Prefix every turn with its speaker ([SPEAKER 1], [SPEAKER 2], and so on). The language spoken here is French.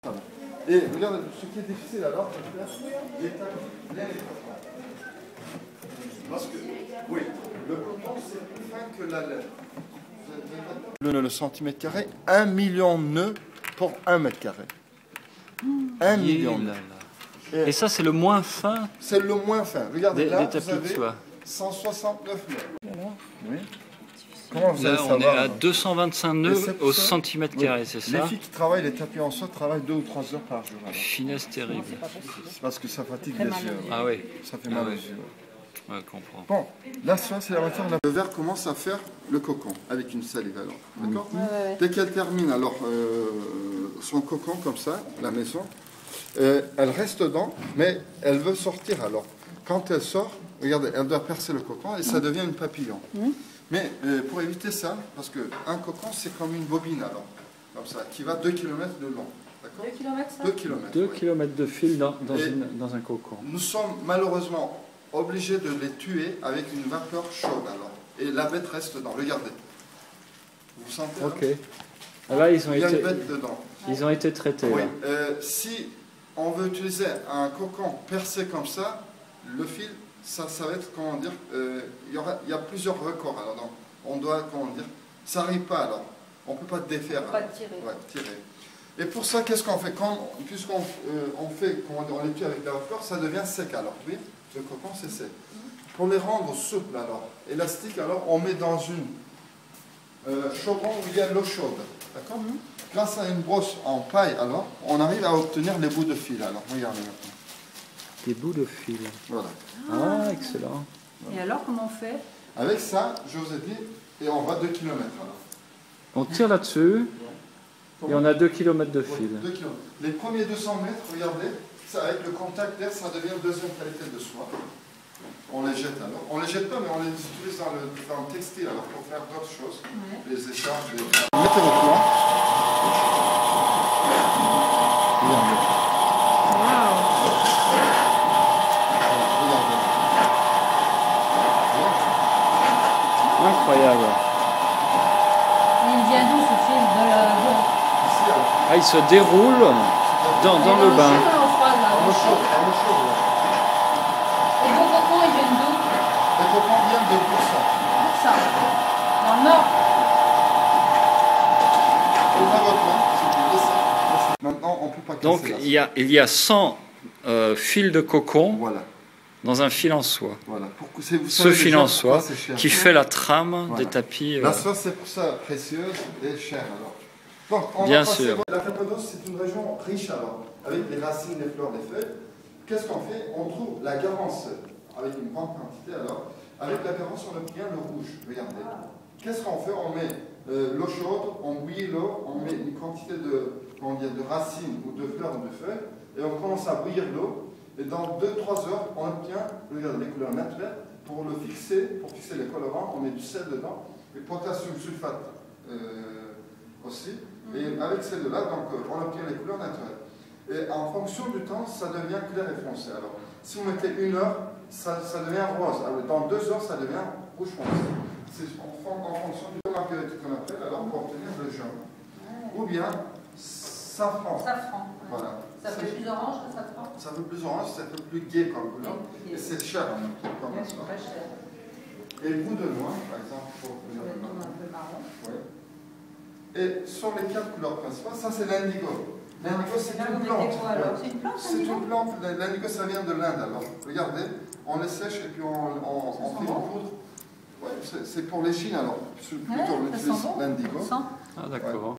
[SPEAKER 1] Voilà. Et regarde, ce qui est difficile alors, c'est de faire l'étape linéaire. Parce que, oui, le coton c'est plus fin que la laine. Le nœud, le centimètre carré, 1 million de nœuds pour 1 mètre carré. 1 million de nœuds.
[SPEAKER 2] Et ça, c'est le moins fin.
[SPEAKER 1] C'est le moins fin. Regardez
[SPEAKER 2] des
[SPEAKER 1] là,
[SPEAKER 2] tapis
[SPEAKER 1] vous avez
[SPEAKER 2] de soie.
[SPEAKER 1] 169 nœuds. Oui. Comment vous allez
[SPEAKER 2] Là, on
[SPEAKER 1] savoir,
[SPEAKER 2] est à 225 nœuds au centimètre carré, c'est ça?
[SPEAKER 1] Les filles qui travaillent les tapis en soie travaillent 2 ou 3 heures par jour. Alors.
[SPEAKER 2] Finesse terrible.
[SPEAKER 1] C'est parce que ça fatigue les yeux.
[SPEAKER 2] Ah oui.
[SPEAKER 1] Ça fait mal aux yeux.
[SPEAKER 2] Ouais, je comprends.
[SPEAKER 1] Bon, la soie, c'est la matière. Le verre commence à faire le cocon avec une salive alors. D'accord. Dès qu'elle termine alors son cocon comme ça, la maison, elle reste dedans, mais elle veut sortir alors. Quand elle sort, regardez, elle doit percer le cocon et ça devient une papillon. Mais pour éviter ça, parce qu'un cocon c'est comme une bobine alors, comme ça, qui va 2 km de long.
[SPEAKER 3] 2 km ça
[SPEAKER 1] 2 km.
[SPEAKER 2] 2 km de fil dans un cocon.
[SPEAKER 1] Nous sommes malheureusement obligés de les tuer avec une vapeur chaude alors. Et la bête reste dedans. Regardez. Vous sentez
[SPEAKER 2] Ok.
[SPEAKER 1] Là,
[SPEAKER 2] Là,
[SPEAKER 1] il y a une bête dedans.
[SPEAKER 2] Ils ont été traités.
[SPEAKER 1] Oui.
[SPEAKER 2] Là.
[SPEAKER 1] Si on veut utiliser un cocon percé comme ça, le fil, ça va être, comment dire, il y a plusieurs records. Alors, donc, on doit, comment dire, ça n'arrive pas alors. On ne peut pas défaire.
[SPEAKER 3] Pas tirer.
[SPEAKER 1] Ouais, tirer. Et pour ça, qu'est-ce qu'on fait? Puisqu'on fait, comment dire, on les tue avec la vapeur, ça devient sec alors. Oui, le cocon c'est sec. Pour les rendre souples alors, élastiques, alors on met dans une chaudron où il y a l'eau chaude. D'accord. Grâce à une brosse en paille, alors, on arrive à obtenir les bouts de fil. Alors, regardez maintenant.
[SPEAKER 2] Des bouts de fil.
[SPEAKER 1] Voilà.
[SPEAKER 2] Ah, excellent.
[SPEAKER 3] Et alors, comment on fait?
[SPEAKER 1] Avec ça, je vous ai dit, et on va 2 km. Alors.
[SPEAKER 2] On tire là-dessus et on a 2 km de fil.
[SPEAKER 1] 2 km. Les premiers 200 mètres, regardez, ça, avec le contact d'air, ça devient deuxième qualité de soie. On les jette alors. On les jette pas, mais on les utilise dans le textile alors pour faire d'autres choses. Les écharpes, les... Mettez vos plans. Regardez.
[SPEAKER 2] Incroyable.
[SPEAKER 3] Il vient d'où ce fil de la...
[SPEAKER 2] Ah, il se déroule dans le bain.
[SPEAKER 1] En eau chaude.
[SPEAKER 3] Et vos cocons, ils viennent d'où?
[SPEAKER 1] Les cocons viennent de Bursa.
[SPEAKER 3] Ça. Dans le nord.
[SPEAKER 1] Maintenant, on ne peut pas casser.
[SPEAKER 2] Donc, il y a 100 fils de coton
[SPEAKER 1] voilà.
[SPEAKER 2] dans un fil en soie.
[SPEAKER 1] Voilà.
[SPEAKER 2] Ce fil en soie qui fait la trame des tapis.
[SPEAKER 1] La soie, c'est pour ça précieuse et chère alors. Donc,
[SPEAKER 2] bien sûr.
[SPEAKER 1] La Cappadoce, c'est une région riche alors, avec les racines, les fleurs, les feuilles. Qu'est-ce qu'on fait? On trouve la garance avec une grande quantité alors. Avec la garance, on obtient le rouge. Regardez. Qu'est-ce qu'on fait? On met l'eau chaude, on bouillit l'eau, on met une quantité de racines ou de fleurs ou de feuilles, et on commence à bouillir l'eau. Et dans 2-3 heures, on obtient, regardez, les couleurs naturelles. Pour le fixer, pour fixer les colorants, on met du sel dedans, et potassium sulfate aussi. Et avec ces deux-là, donc, on obtient les couleurs naturelles. Et en fonction du temps, ça devient clair et foncé. Alors, si vous mettez 1 heure, ça devient rose. Alors, dans 2 heures, ça devient rouge foncé. C'est en fonction du temps marguerite qu'on appelle, alors pour obtenir le jaune. Ou bien safran.
[SPEAKER 3] Safran.
[SPEAKER 1] Voilà.
[SPEAKER 3] Ça fait plus orange que safran?
[SPEAKER 1] Ça fait plus orange, ça fait plus gai comme couleur. Et c'est cher en même temps.
[SPEAKER 3] C'est pas cher.
[SPEAKER 1] Et le bout de noix, par exemple, pour
[SPEAKER 3] Un peu marron.
[SPEAKER 1] oui. Et sur les 4 couleurs principales, ça c'est l'indigo. L'indigo c'est une plante.
[SPEAKER 3] C'est une plante,
[SPEAKER 1] c'est une plante. L'indigo ça vient de l'Inde alors. Regardez, on les sèche et puis on fait une poudre. Ouais, c'est pour les Chines alors. Plutôt on utilise l'indigo.
[SPEAKER 2] Ah d'accord.